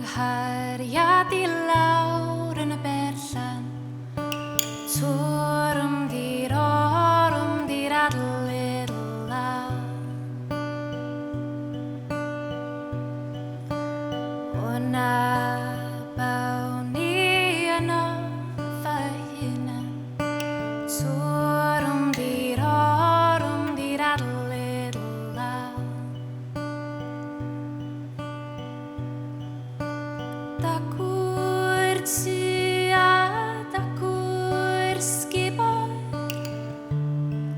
Cynghariad I lawr yn y berllan, Twrwm di'r orwm di'r adlyd law. O na bawn ni yno fy hunan, Twrwm di'r orwm di'r adlyd law. Dagwyr tu a dagwyr sgubor,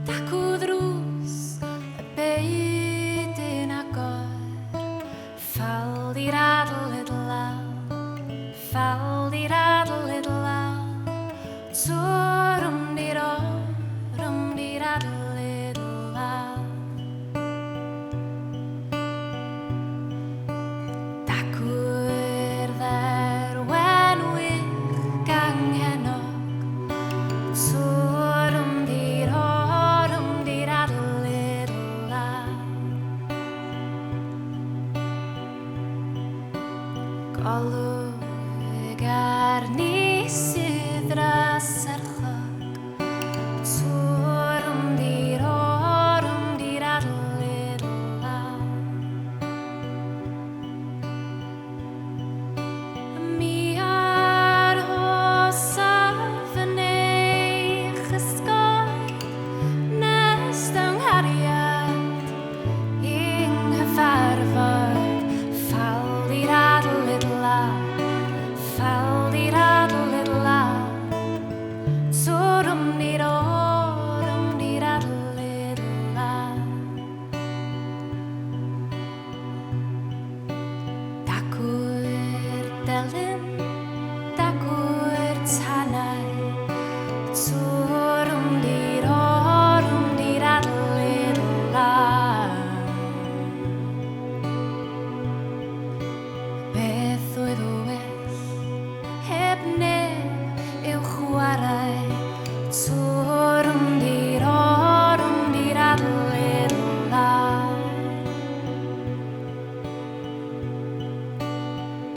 dagw ddrws y byd yn agor, ffald i'r adlyd law, ffald i'r adlyd law, twrwm di'r orwm di'r adlyd law. Dagwyr dderwenwyr ganghennog, twrwm di'r orwm di'r adlyd law. Golwg arni sydd dros yr chog, twrwm di'r orwm di'r adlyd law. Mi ar hosaf yn eich ysgol, nes dynghariad i'n nghyfarfod, ffald i'r adlyd law, ffald i'r adlyd law, twrwm di'r orwm di'r adlyd law. Dagwyr delyn, dagwyr tanau, twrwm di'r orwm di'r adlyd law. Beth oedd o well heb neb i'w chwarae, twrwm di'r orwm di'r adlyd law.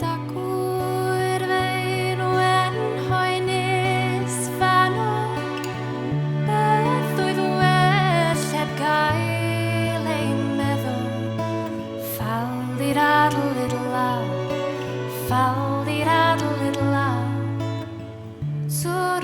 Dagwyr fe'n wen hoenus fanog, beth oedd well heb gael ein meddwl, ffald i'r adlyd law, ffald i'r adlyd law, twrwm